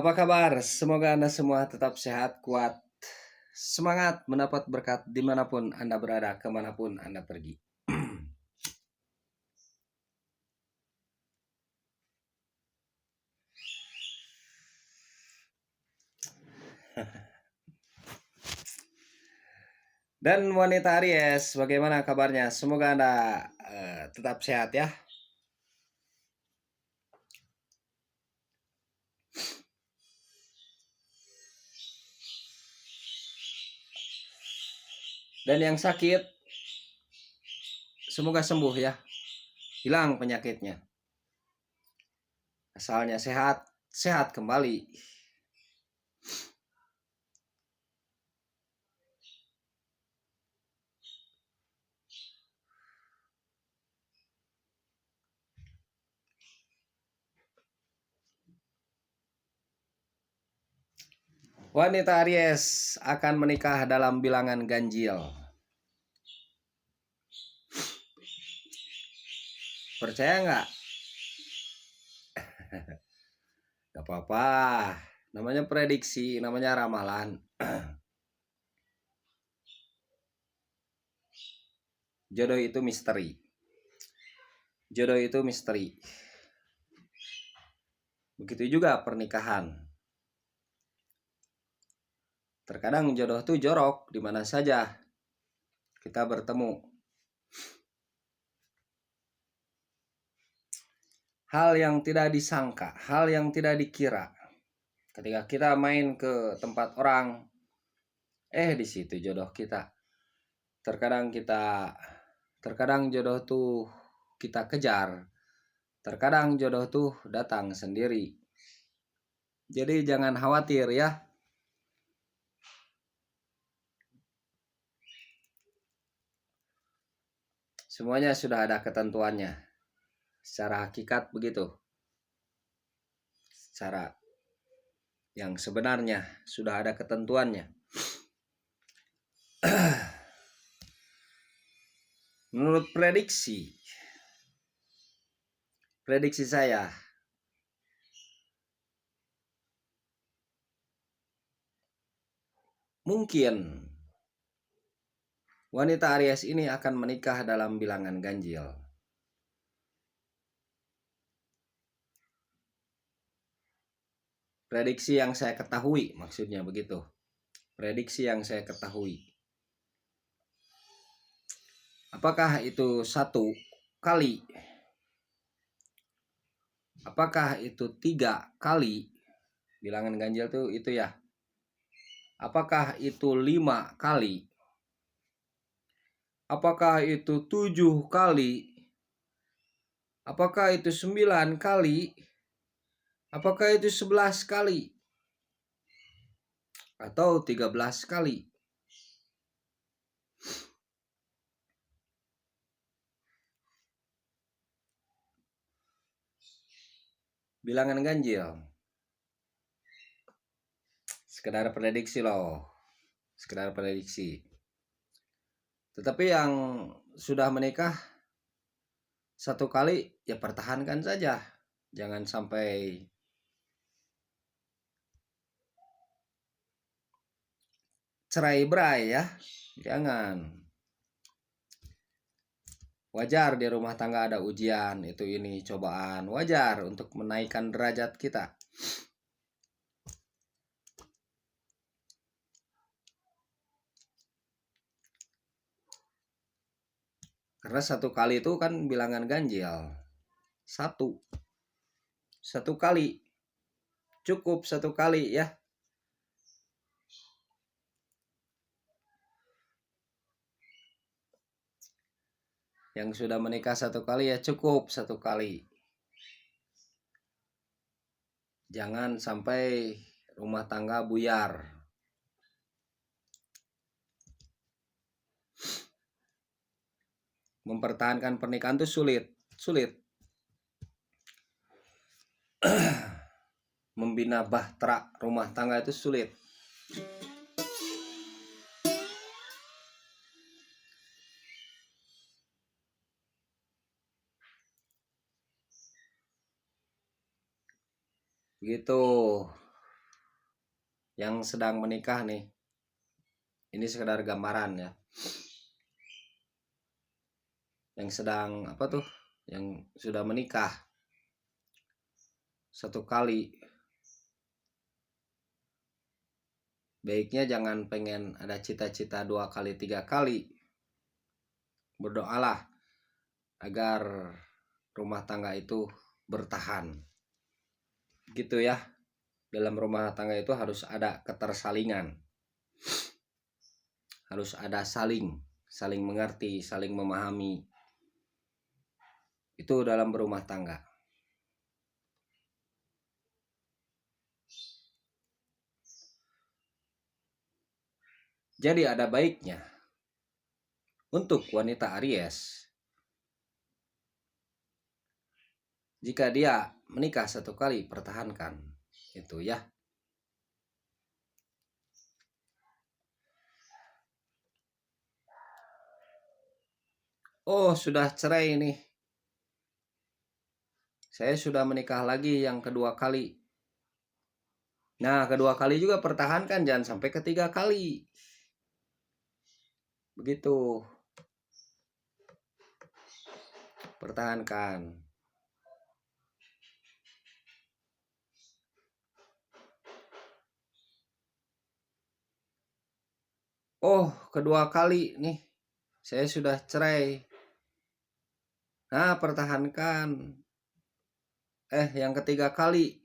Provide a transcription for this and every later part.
Apa kabar? Semoga Anda semua tetap sehat, kuat, semangat mendapat berkat dimanapun Anda berada, kemanapun Anda pergi. Dan wanita Aries, bagaimana kabarnya? Semoga Anda tetap sehat ya. Dan yang sakit, semoga sembuh ya. Hilang penyakitnya. Asalnya sehat, sehat kembali. Wanita Aries akan menikah dalam bilangan ganjil. Percaya nggak? Gak apa-apa. Namanya prediksi, namanya ramalan. Jodoh itu misteri. Jodoh itu misteri. Begitu juga pernikahan. Terkadang jodoh itu jorok di mana saja kita bertemu. Hal yang tidak disangka, hal yang tidak dikira. Ketika kita main ke tempat orang, di situ jodoh kita. Terkadang jodoh tuh kita kejar. Terkadang jodoh tuh datang sendiri. Jadi jangan khawatir ya. Semuanya sudah ada ketentuannya. Secara hakikat begitu. Secara yang sebenarnya sudah ada ketentuannya. Menurut prediksi saya, mungkin wanita Aries ini akan menikah dalam bilangan ganjil. Prediksi yang saya ketahui, maksudnya begitu. Prediksi yang saya ketahui. Apakah itu 1 kali? Apakah itu 3 kali? Bilangan ganjil itu ya. Apakah itu 5 kali? Apakah itu 7 kali? Apakah itu 9 kali? Apakah itu 11 kali? Atau 13 kali? Bilangan ganjil. Sekedar prediksi loh. Sekedar prediksi. Tetapi yang sudah menikah 1 kali ya pertahankan saja. Jangan sampai cerai berai ya. Jangan. Wajar di rumah tangga ada ujian, itu ini cobaan. Wajar untuk menaikkan derajat kita. Karena 1 kali itu kan bilangan ganjil. 1 kali. Cukup 1 kali ya. Yang sudah menikah 1 kali ya cukup 1 kali. Jangan sampai rumah tangga buyar. Mempertahankan pernikahan itu sulit. Membina bahtera rumah tangga itu sulit. Begitu yang sedang menikah nih, ini sekedar gambaran ya, yang sedang yang sudah menikah satu kali, baiknya jangan pengen ada cita-cita 2 kali 3 kali. Berdoalah agar rumah tangga itu bertahan gitu ya. Dalam rumah tangga itu harus ada ketersalingan, harus ada saling mengerti, saling memahami. Itu dalam berumah tangga. Jadi ada baiknya untuk wanita Aries, jika dia menikah satu kali, pertahankan itu ya. Oh, sudah cerai nih, saya sudah menikah lagi yang kedua kali. Nah, kedua kali juga pertahankan, jangan sampai ketiga kali. Begitu. Pertahankan. Oh, kedua kali nih, saya sudah cerai. Nah, pertahankan. Yang ketiga kali.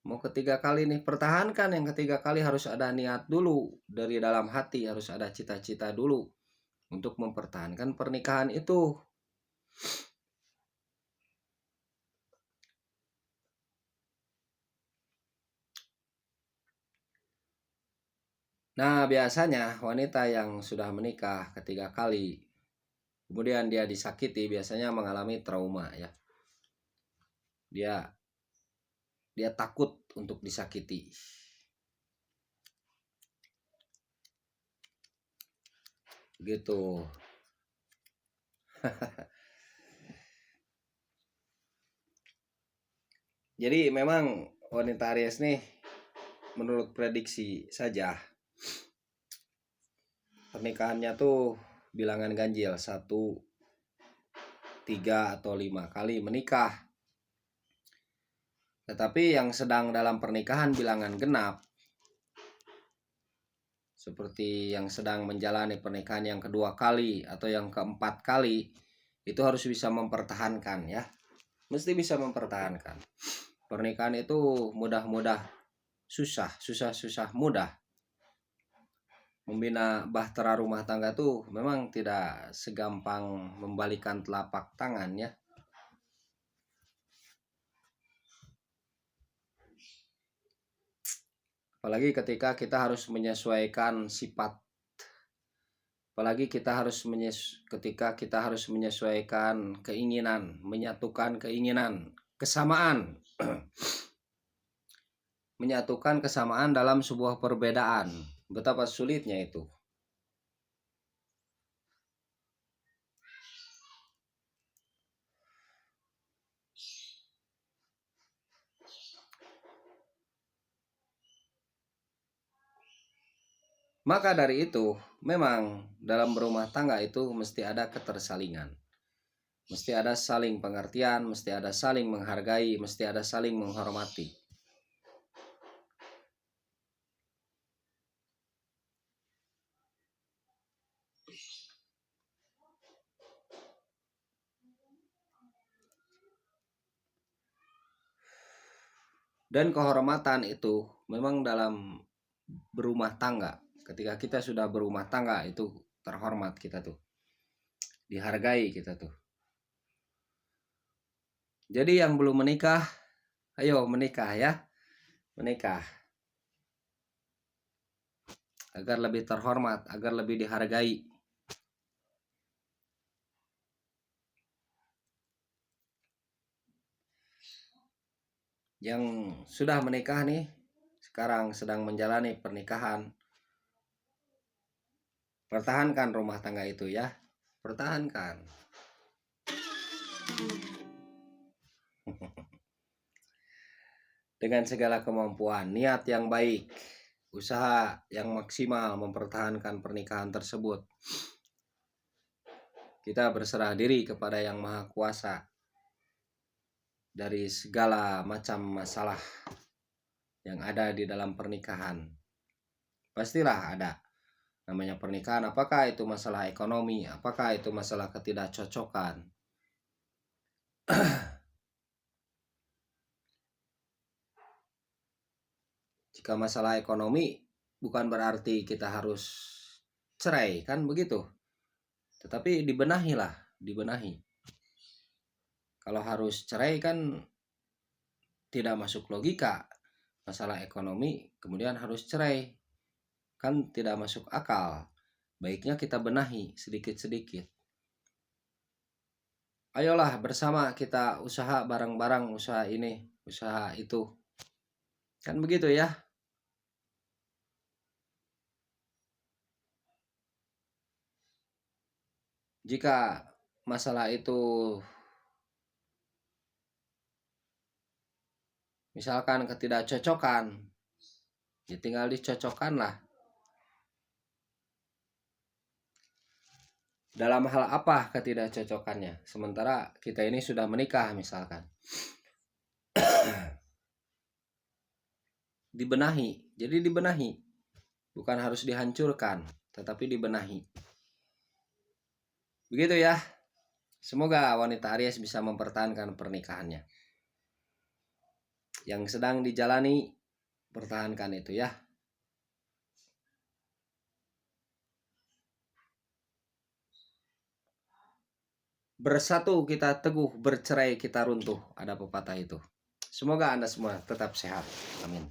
Mau ketiga kali nih, pertahankan. Yang ketiga kali harus ada niat dulu. Dari dalam hati harus ada cita-cita dulu. Untuk mempertahankan pernikahan itu. Nah, biasanya wanita yang sudah menikah ketiga kali, kemudian dia disakiti, biasanya mengalami trauma ya. Dia takut untuk disakiti. Gitu. Jadi memang wanita Aries nih, menurut prediksi saja, pernikahannya tuh bilangan ganjil, 1, 3 atau 5 kali menikah. Tetapi yang sedang dalam pernikahan bilangan genap, seperti yang sedang menjalani pernikahan yang kedua kali atau yang keempat kali, itu harus bisa mempertahankan ya. Mesti bisa mempertahankan. Pernikahan itu mudah-mudah susah mudah. Membina bahtera rumah tangga tuh memang tidak segampang membalikan telapak tangan ya. Apalagi ketika kita harus menyesuaikan sifat, ketika kita harus menyesuaikan keinginan, menyatukan keinginan, kesamaan. Menyatukan kesamaan dalam sebuah perbedaan. Betapa sulitnya itu. Maka dari itu, memang dalam berumah tangga itu mesti ada ketersalingan. Mesti ada saling pengertian, mesti ada saling menghargai, mesti ada saling menghormati. Dan kehormatan itu memang dalam berumah tangga. Ketika kita sudah berumah tangga itu terhormat kita tuh. Dihargai kita tuh. Jadi yang belum menikah, ayo menikah ya. Menikah. Agar lebih terhormat, agar lebih dihargai. Yang sudah menikah nih, sekarang sedang menjalani pernikahan, pertahankan rumah tangga itu ya. Pertahankan. Dengan segala kemampuan, niat yang baik usaha yang maksimal mempertahankan pernikahan tersebut. Kita berserah diri kepada Yang Maha Kuasa dari segala macam masalah yang ada di dalam pernikahan. Pastilah ada namanya pernikahan, apakah itu masalah ekonomi, apakah itu masalah ketidakcocokan. Jika masalah ekonomi bukan berarti kita harus cerai, kan begitu. Tetapi dibenahi. Kalau harus cerai kan tidak masuk logika. Masalah ekonomi kemudian harus cerai, kan tidak masuk akal. Baiknya kita benahi sedikit-sedikit. Ayolah bersama kita usaha bareng-bareng, usaha ini, usaha itu. Kan begitu ya. Jika masalah itu misalkan ketidakcocokan, ya tinggal dicocokkan lah. Dalam hal apa ketidakcocokannya? Sementara kita ini sudah menikah misalkan. Dibenahi. Jadi dibenahi. Bukan harus dihancurkan, tetapi dibenahi. Begitu ya. Semoga wanita Aries bisa mempertahankan pernikahannya. Yang sedang dijalani, pertahankan itu ya. Bersatu kita teguh, bercerai kita runtuh. Ada pepatah itu. Semoga Anda semua tetap sehat. Amin.